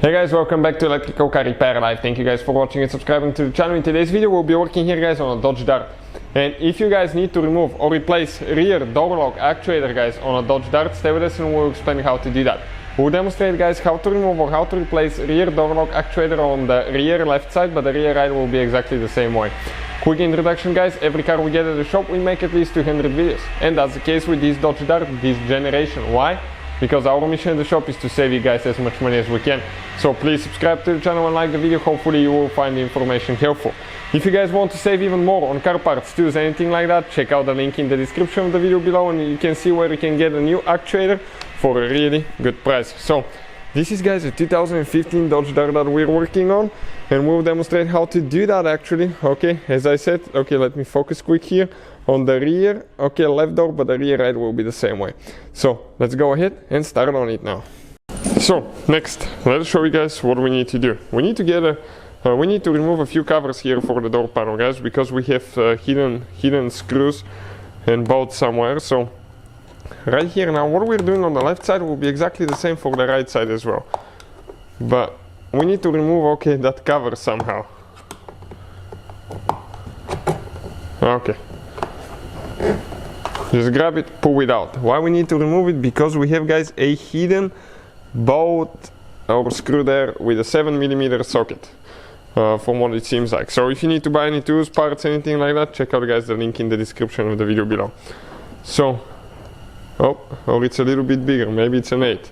Hey guys, welcome back to Electrical Car Repair Live. Thank you guys for watching and subscribing to the channel. In today's video we'll be working here guys on a Dodge Dart. And if you guys need to remove or replace rear door lock actuator guys on a Dodge Dart, stay with us and we'll explain how to do that. We'll demonstrate guys how to remove or how to replace rear door lock actuator on the rear left side, but the rear right will be exactly the same way. Quick introduction guys, every car we get at the shop we make at least 200 videos. And that's the case with this Dodge Dart, this generation. Why? Because our mission in the shop is to save you guys as much money as we can. So please subscribe to the channel and like the video. Hopefully you will find the information helpful. If you guys want to save even more on car parts, tools, anything like that, check out the link in the description of the video below and you can see where you can get a new actuator for a really good price. So this is guys a 2015 Dodge Dart that we're working on and we'll demonstrate how to do that actually. Okay, as I said, okay, let me focus quick here. On the rear, okay, left door, but the rear right will be the same way. So let's go ahead and start on it now. So next, let's show you guys what we need to do. We need to get we need to remove a few covers here for the door panel guys, because we have hidden screws and bolts somewhere. So right here now, what we're doing on the left side will be exactly the same for the right side as well. But we need to remove, okay, that cover somehow. Okay. Just grab it, pull it out. Why we need to remove it? Because we have guys a hidden bolt or screw there with a 7mm socket, from what it seems like. So if you need to buy any tools, parts, anything like that, check out guys the link in the description of the video below. So, or it's a little bit bigger, maybe it's an 8.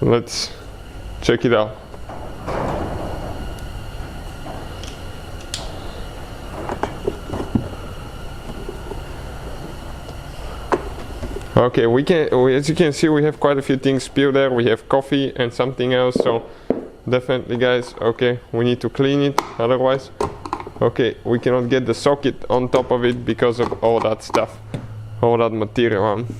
Let's check it out. Okay, as you can see, we have quite a few things spilled there. We have coffee and something else, so definitely guys, okay, we need to clean it, otherwise, okay, we cannot get the socket on top of it because of all that stuff, all that material. I'm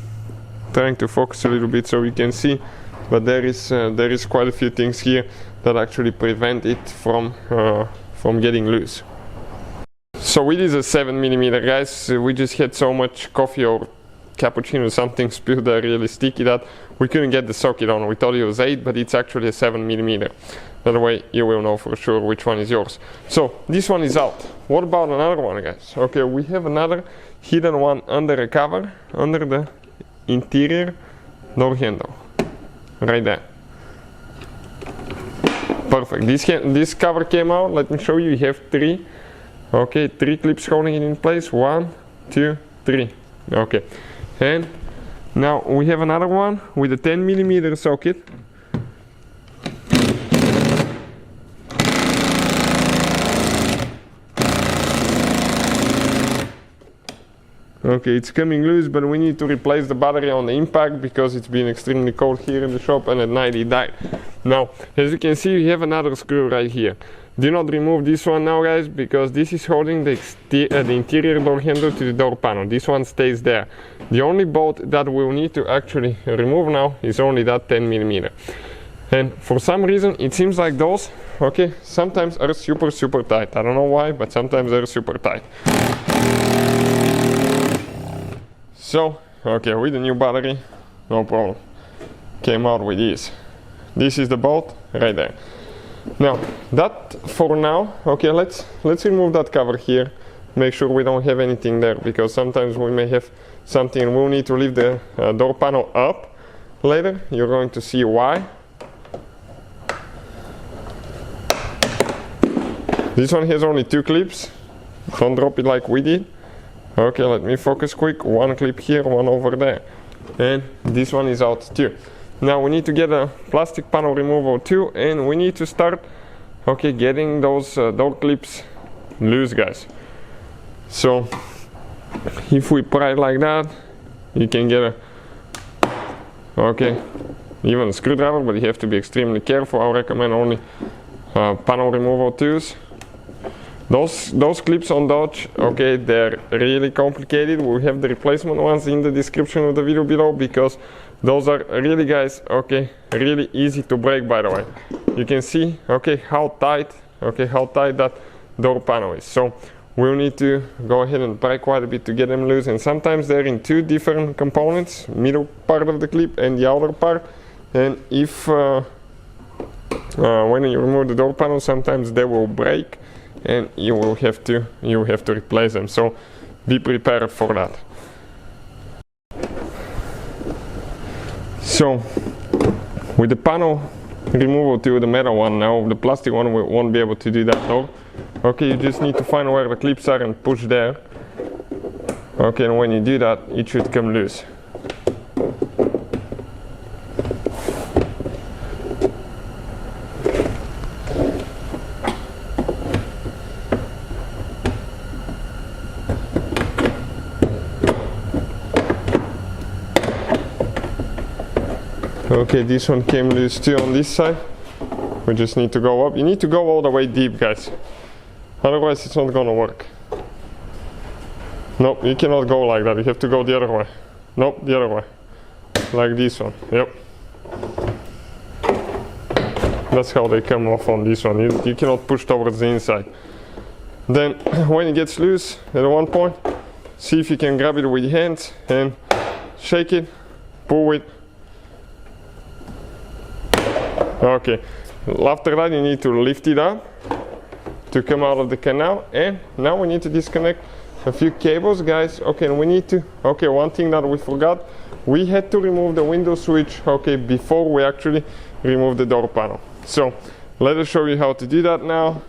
trying to focus a little bit so you can see, but there is quite a few things here that actually prevent it from getting loose. So with this 7mm guys, we just had so much coffee or cappuccino, something spilled there really sticky that we couldn't get the socket on. We thought it was 8, but it's actually a 7mm. That way you will know for sure which one is yours. So this one is out. What about another one guys? Okay, we have another hidden one under a cover, under the interior door handle, right there. Perfect. This cover came out. Let me show you. You have 3 clips holding it in place. 1, 2, 3. Okay. And now we have another one with a 10mm socket. Okay, it's coming loose, but we need to replace the battery on the impact because it's been extremely cold here in the shop and at night it died. Now, as you can see, we have another screw right here. Do not remove this one now guys, because this is holding the interior door handle to the door panel. This one stays there. The only bolt that we'll need to actually remove now is only that 10mm. And for some reason it seems like those, okay, sometimes are super tight. I don't know why, but sometimes they're super tight. So, okay, with the new battery, no problem. Came out with this. This is the bolt right there. Now that for now, okay, let's remove that cover here, make sure we don't have anything there, because sometimes we may have something and we'll need to leave the door panel up later. You're going to see why. This one has only 2 clips, don't drop it like we did. Okay, let me focus quick. 1 clip here, 1 over there, and this one is out too. Now we need to get a plastic panel removal too, and we need to start, okay, getting those door clips loose guys. So if we pry it like that, you can get even a screwdriver, but you have to be extremely careful. I recommend only panel removal tools. Those clips on Dodge, okay, they're really complicated. We have the replacement ones in the description of the video below, because those are really guys, okay, really easy to break. By the way, you can see, okay, how tight that door panel is. So we'll need to go ahead and pry quite a bit to get them loose, and sometimes they're in 2 different components, middle part of the clip and the outer part. And if when you remove the door panel, sometimes they will break and you have to replace them, so be prepared for that. So with the panel removal to the metal one, now the plastic one we won't be able to do that though. Okay, you just need to find where the clips are and push there. Okay, and when you do that, it should come loose. Okay, this one came loose too on this side. We just need to go up. You need to go all the way deep, guys. Otherwise it's not gonna work. Nope, you cannot go like that. You have to go the other way. Nope, the other way. Like this one. Yep. That's how they come off on this one. You cannot push towards the inside. Then when it gets loose at one point, see if you can grab it with your hands and shake it, pull it. Okay, after that you need to lift it up to come out of the canal, and now we need to disconnect a few cables, guys. Okay, and we need to, okay, one thing that we forgot, we had to remove the window switch, okay, before we actually remove the door panel. So let us show you how to do that now,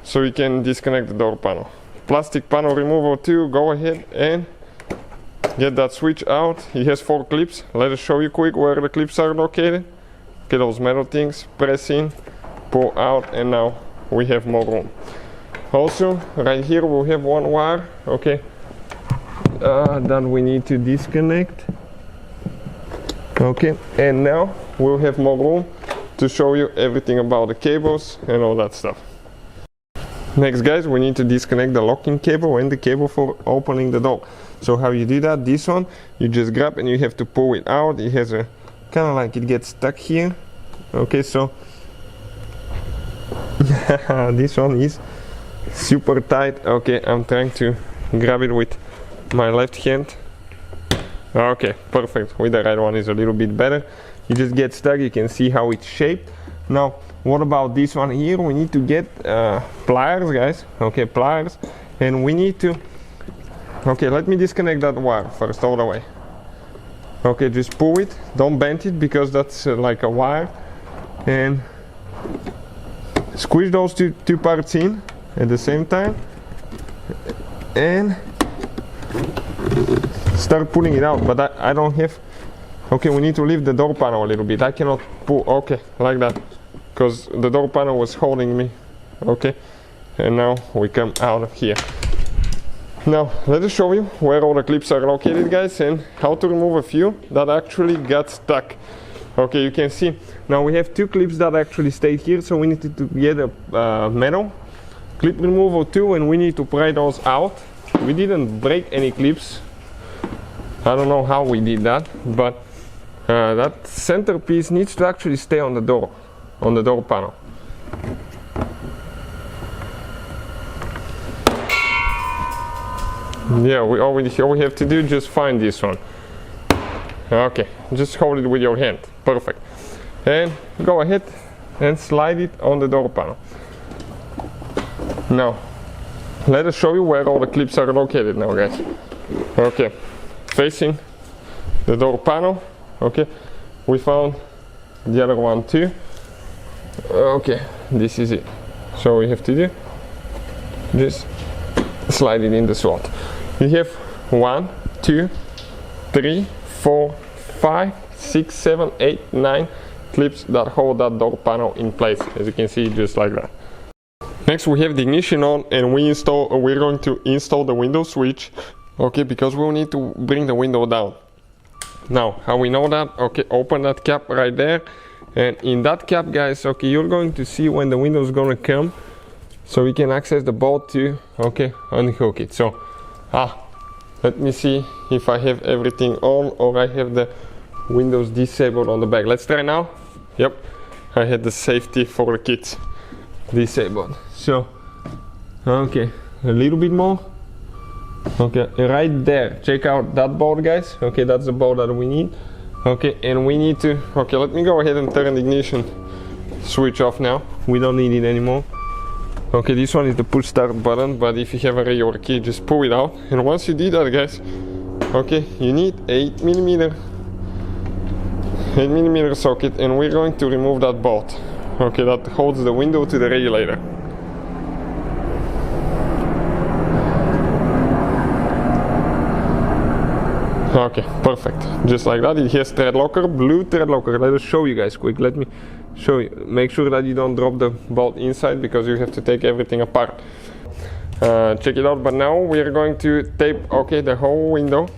so we can disconnect the door panel. Plastic panel removal too, go ahead and get that switch out. It has 4 clips. Let us show you quick where the clips are located. Okay, those metal things, press in, pull out, and now we have more room. Also, right here we have one wire, okay, that we need to disconnect. Okay, and now we'll have more room to show you everything about the cables and all that stuff. Next, guys, we need to disconnect the locking cable and the cable for opening the door. So how you do that? This one, you just grab and you have to pull it out. It has a kind of like it gets stuck here. Okay, so this one is super tight. Okay, I'm trying to grab it with my left hand. Okay, perfect. With the right one is a little bit better. You just get stuck. You can see how it's shaped. Now, what about this one here? We need to get pliers, guys. Okay, pliers, and we need to. Okay, let me disconnect that wire first all the way. Okay, just pull it. Don't bend it because that's like a wire, and squeeze those two parts in at the same time and start pulling it out. But I don't have. Okay, we need to lift the door panel a little bit. I cannot pull. Okay, like that, because the door panel was holding me. Okay, and now we come out of here. Now let us show you where all the clips are located, guys, and how to remove a few that actually got stuck. Okay, you can see now we have 2 clips that actually stayed here, so we need to get a metal clip removal too, and we need to pry those out. We didn't break any clips. I don't know how we did that, but that centerpiece needs to actually stay on the door panel. Yeah, all we have to do, just find this one. Okay, just hold it with your hand. Perfect. And go ahead and slide it on the door panel. Now, let us show you where all the clips are located now, guys. Okay, facing the door panel. Okay, we found the other one too. Okay, this is it. So we have to do, just slide it in the slot. You have 1, 2, 3, 4, 5, 6, 7, 8, 9 clips that hold that door panel in place, as you can see, just like that. Next, we have the ignition on, and we're going to install the window switch. Okay, because we'll need to bring the window down. Now, how we know that? Okay, open that cap right there, and in that cap, guys, okay, you're going to see when the window is going to come, so we can access the bolt to, okay, unhook it. So let me see if I have everything on or I have the windows disabled on the back. Let's try now. Yep, I had the safety for the kids disabled. So, okay, a little bit more. Okay, right there. Check out that bolt, guys. Okay, that's the bolt that we need. Okay, and we need to. Okay, let me go ahead and turn the ignition switch off now. We don't need it anymore. Okay, this one is the push start button, but if you have a regular key, just pull it out. And once you do that, guys, okay, you need 8mm socket, and we're going to remove that bolt, okay, that holds the window to the regulator. Okay, perfect. Just like that. It has thread locker, blue thread locker. Let us show you guys quick. Let me show you. Make sure that you don't drop the bolt inside, because you have to take everything apart. Check it out. But now we are going to tape, okay, the whole window,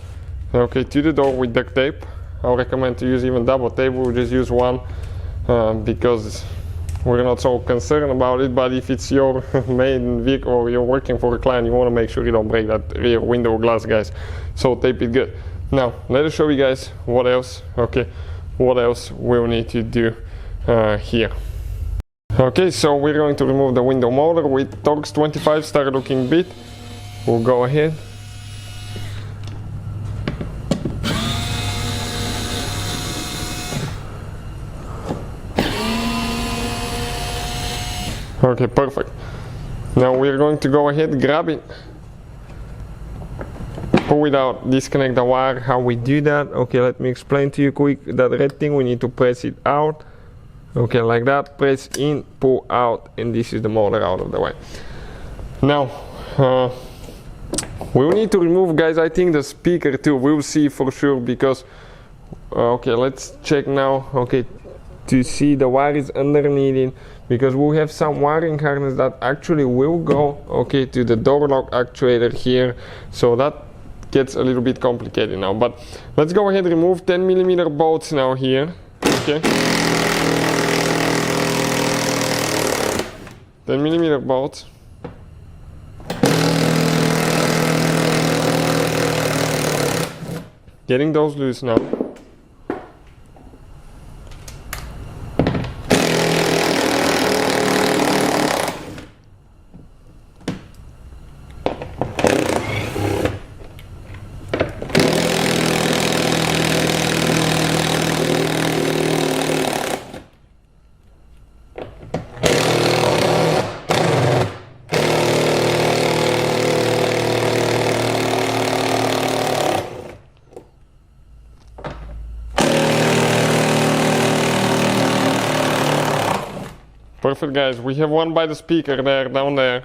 okay, to the door with duct tape. I recommend to use even double tape. We'll just use one because we're not so concerned about it. But if it's your main vehicle or you're working for a client, you want to make sure you don't break that rear window glass, guys. So tape it good. Now let us show you guys what else, okay, what else we'll need to do here. Okay, so we're going to remove the window motor with Torx 25 star looking bit. We'll go ahead. Okay, perfect. Now we're going to go ahead, grab it, pull it out, disconnect the wire. How we do that? Okay, let me explain to you quick. That red thing, we need to press it out. Okay, like that. Press in, pull out, and this is the motor out of the way. Now we will need to remove, guys, I think the speaker too. We'll see for sure, because okay, let's check now, okay, to see the wire is underneath it, because we'll have some wiring harness that actually will go, okay, to the door lock actuator here. So that gets a little bit complicated now, but let's go ahead and remove 10mm bolts now here. Okay, 10mm bolts. Getting those loose now. Perfect, guys. We have one by the speaker there, down there.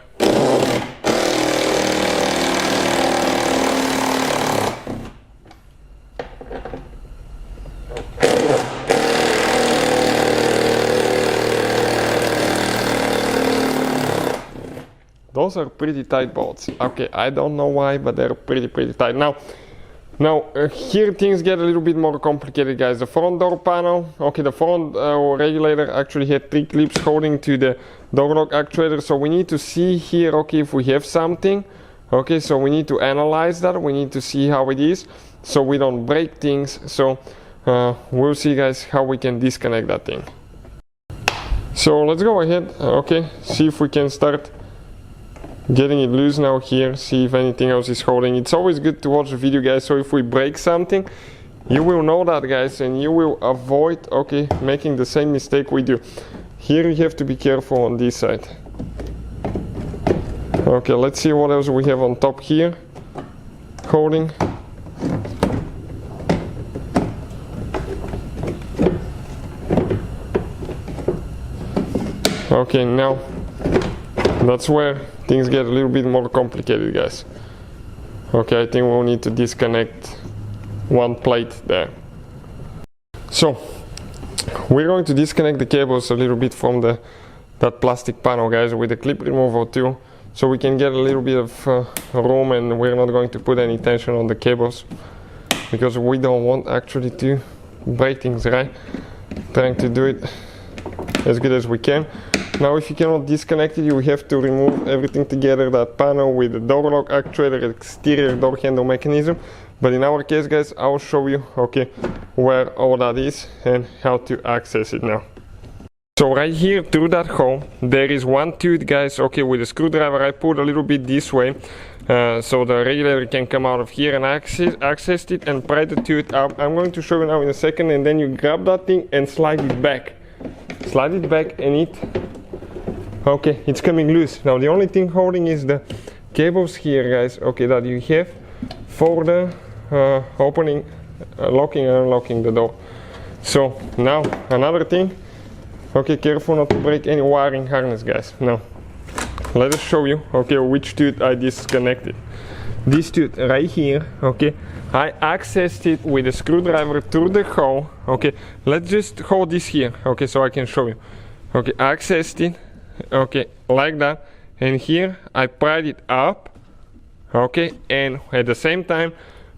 Those are pretty tight bolts. Okay, I don't know why, but they're pretty tight. Now here things get a little bit more complicated, guys. The front door panel, okay, the front regulator actually had 3 clips holding to the door lock actuator. So we need to see here, okay, if we have something. Okay, so we need to analyze that. We need to see how it is, so we don't break things. So we'll see, guys, how we can disconnect that thing. So let's go ahead, okay, see if we can start getting it loose now here, see if anything else is holding. It's always good to watch the video, guys, so if we break something, you will know that, guys, and you will avoid, okay, making the same mistake we do. Here you have to be careful on this side. Okay, let's see what else we have on top here holding. Okay, now that's where things get a little bit more complicated, guys. Okay, I think we'll need to disconnect one plate there. So we're going to disconnect the cables a little bit from that plastic panel, guys, with the clip removal too, so we can get a little bit of room, and we're not going to put any tension on the cables, because we don't want actually to break things, right? Trying to do it as good as we can. Now if you cannot disconnect it, you have to remove everything together, that panel with the door lock actuator, exterior door handle mechanism. But in our case, guys, I'll show you, okay, where all that is and how to access it now. So right here through that hole, there is one tooth, guys, okay, with a screwdriver. I pulled a little bit this way, so the regulator can come out of here and access it and pry the tooth out. I'm going to show you now in a second, and then you grab that thing and slide it back. slide it back and okay, it's coming loose. Now the only thing holding is the cables here, guys, okay, that you have for the opening, locking and unlocking the door. So now another thing, okay, careful not to break any wiring harness, guys. Now let us show you, okay, which tooth I disconnected. This tooth right here, okay, I accessed it with a screwdriver through the hole. Okay, let's just hold this here, okay, so I can show you. Okay, accessed it, okay, like that, and here I pried it up, okay, and at the same time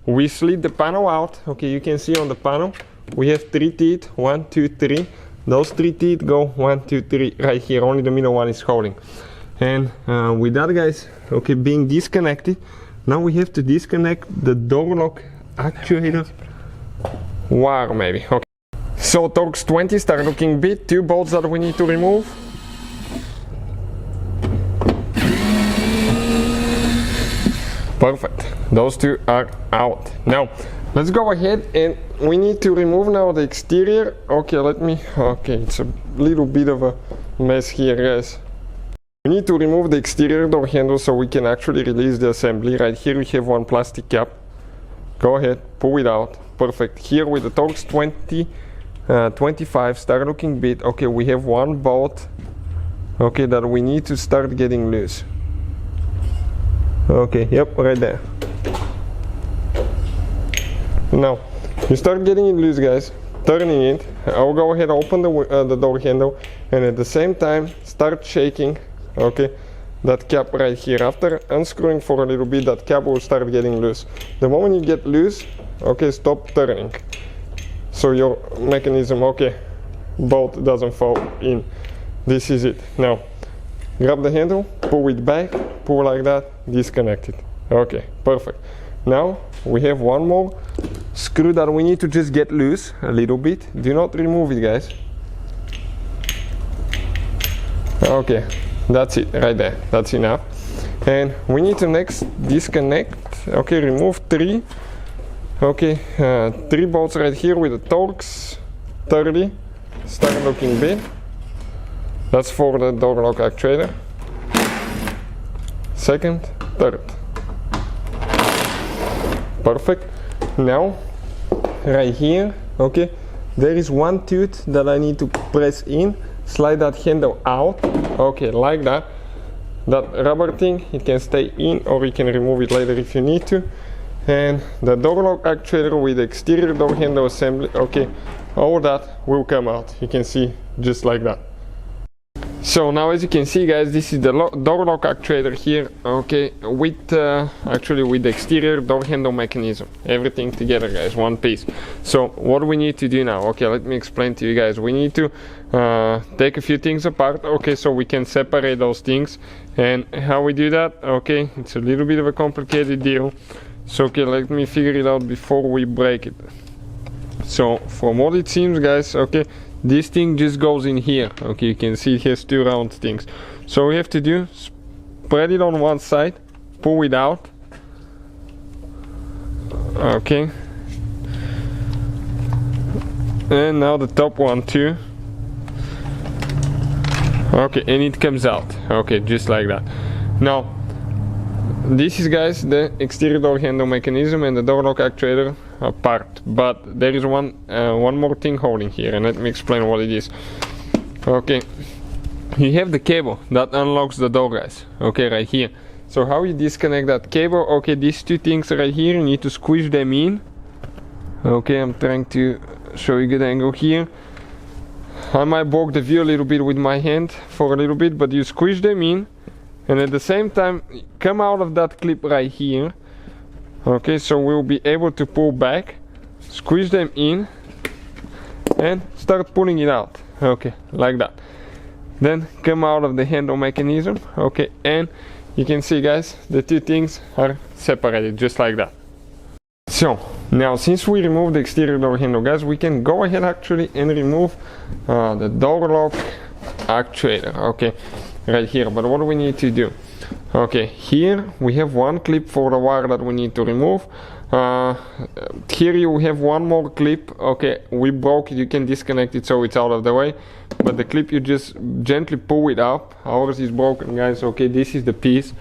we slid the panel out. Okay, you can see on the panel we have 3 teeth, 1, 2, 3. Those 3 teeth go 1, 2, 3 right here, only the middle one is holding. And with that, guys, okay, being disconnected, now we have to disconnect the door lock actuator wire, maybe. Okay, so Torx 20 start looking bit, 2 bolts that we need to remove. Perfect, those 2 are out. Now let's go ahead and we need to remove now the exterior. Okay, okay, it's a little bit of a mess here, guys. We need to remove the exterior door handle so we can actually release the assembly. Right here we have one plastic cap. Go ahead, pull it out. Perfect. Here with the Torx 25 start looking bit, okay, we have 1 bolt, okay, that we need to start getting loose. Okay, yep, right there. Now you start getting it loose, guys, turning it. I'll go ahead, open the door handle, and at the same time start shaking, okay, that cap right here. After unscrewing for a little bit, that cap will start getting loose. The moment you get loose, okay, stop turning, so your mechanism, okay, bolt doesn't fall in. This is it. Now grab the handle, pull it back, pull like that, disconnect it. Okay, perfect. Now we have 1 more screw that we need to just get loose a little bit. Do not remove it, guys. Okay, that's it right there, that's enough. And we need to next disconnect, okay, remove 3, okay, 3 bolts right here with the Torx 30 start looking bit. That's for the door lock actuator. Second, third. Perfect. Now right here, okay, there is 1 tooth that I need to press in. Slide that handle out, okay, like that. That rubber thing, it can stay in or you can remove it later if you need to. And the door lock actuator with the exterior door handle assembly, okay, all that will come out. You can see just like that. So now, as you can see, guys, this is the door lock actuator here, okay, with actually with the exterior door handle mechanism, everything together, guys, one piece. So what we need to do now, okay, let me explain to you guys. We need to take a few things apart, okay, so we can separate those things. And how we do that, okay, it's a little bit of a complicated deal. So okay, let me figure it out before we break it. So from what it seems, guys, okay, this thing just goes in here. Okay, you can see it has 2 round things. So we have to do, spread it on one side, pull it out. Okay. And now the top one too. Okay, and it comes out. Okay, just like that. Now, this is, guys, the exterior door handle mechanism and the door lock actuator apart, but there is one more thing holding here, and let me explain what it is. Okay, you have the cable that unlocks the door, guys, okay, right here. So how you disconnect that cable, okay, these 2 things right here, you need to squish them in. Okay, I'm trying to show you a good angle here. I might block the view a little bit with my hand for a little bit, but you squish them in, and at the same time come out of that clip right here. Okay, so we'll be able to pull back, squeeze them in, and start pulling it out. Okay, like that. Then come out of the handle mechanism. Okay, and you can see, guys, the 2 things are separated just like that. So now, since we removed the exterior door handle, guys, we can go ahead actually and remove the door lock actuator. Okay, right here. But what do we need to do? Okay, here we have 1 clip for the wire that we need to remove. Here you have one more clip. Okay, we broke it, you can disconnect it so it's out of the way, but the clip, you just gently pull it up. Ours is broken, guys. Okay, this is the piece.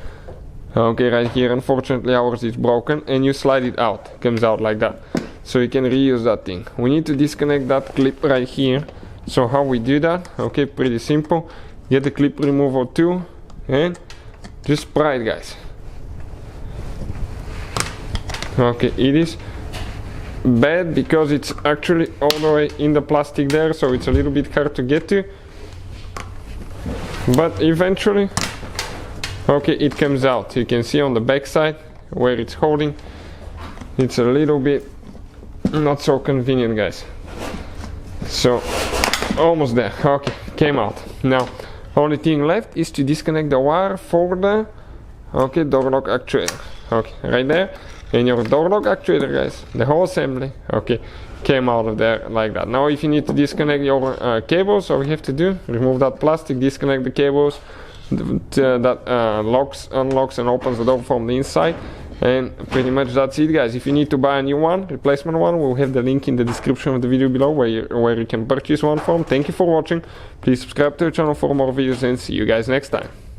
Okay, right here, unfortunately ours is broken, and you slide it out. It comes out like that, so you can reuse that thing. We need to disconnect that clip right here. So how we do that? Okay, pretty simple. Get the clip remover too, and just pry it, guys. Okay, it is bad because it's actually all the way in the plastic there, so it's a little bit hard to get to, but eventually, okay, it comes out. You can see on the back side where it's holding, it's a little bit not so convenient, guys. So almost there. Okay, came out. Now only thing left is to disconnect the wire for the door lock actuator. Okay, right there. And your door lock actuator, guys, the whole assembly, okay, came out of there like that. Now if you need to disconnect your cables, all we have to do, remove that plastic, disconnect the cables, that locks, unlocks and opens the door from the inside, and pretty much that's it, guys. If you need to buy a new one, replacement one, we'll have the link in the description of the video below where you can purchase one from. Thank you for watching. Please subscribe to the channel for more videos, and see you guys next time.